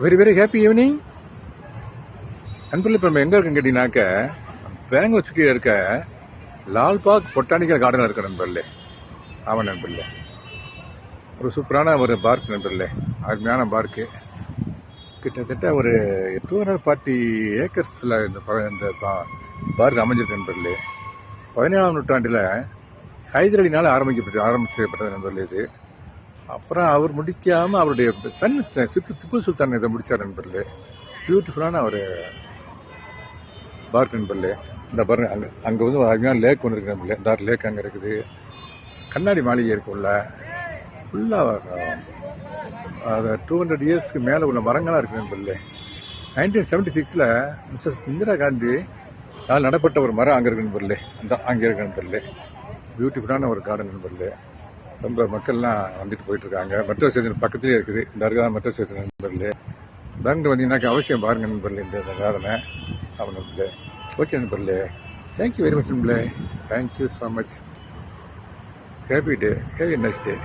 Very very happy evening நண்பர்களே. இப்போ நம்ம எங்கே இருக்குன்னு கேட்டிங்கனாக்க பெங்களூர் சிட்டியில் இருக்க லால்பாக் பொட்டானிக்கல் கார்டன் இருக்க நண்பர்களே. ஆமாம் நண்பர்களே, ஒரு சூப்பரான ஒரு பார்க் நண்பர்களே, அருமையான பார்க்கு. கிட்டத்தட்ட ஒரு 240 ஏக்கர்ஸில் இந்த பார்க் அமைஞ்சிருக்கு நண்பர்களே. 17ஆம் நூற்றாண்டில் ஹைதர் அலினால் ஆரம்பிக்கப்பட்டது நண்பர்களே இது. அப்புறம் அவர் முடிக்காமல் அவருடைய சன் திப்பு சுல்தான் இதை முடித்தார் நண்பர்களே. பியூட்டிஃபுல்லான ஒரு பார்க் நண்பர்களே. இந்த பாருங்க, அங்கே வந்து அருமையான லேக் ஒன்று இருக்குது நண்பர்களே. இந்த லேக் அங்கே இருக்குது. கண்ணாடி மாளிகை இருக்கு உள்ள. ஃபுல்லாக அது 200 இயர்ஸ்க்கு மேலே உள்ள மரங்களாக இருக்குது நண்பர்களே. 1976 மிஸ்ஸஸ் இந்திரா காந்தி நடப்பட்ட ஒரு மரம் அங்கே இருக்கு நண்பர்களே. அங்கே இருக்கு நண்பர்களே. பியூட்டிஃபுல்லான ஒரு கார்டன் நண்பர்களே. ரொம்ப மக்கள்லாம் வந்துட்டு போயிட்டுருக்காங்க. மெட்ரோ ஸ்டேஷன் பக்கத்துலேயே இருக்குது. இந்த அருகாத மெட்ரோ ஸ்டேஷன் நண்பர்களே. பேங்க் வந்தீங்கன்னாக்கா அவசியம் பாருங்கள் நண்பர்களே இந்த கார்டனை. ஆமாம் நண்பர்களே. ஓகே நண்பர்களே, தேங்க்யூ வெரி மச் நண்பர்களே. Thank you so much. Happy day, have a nice day.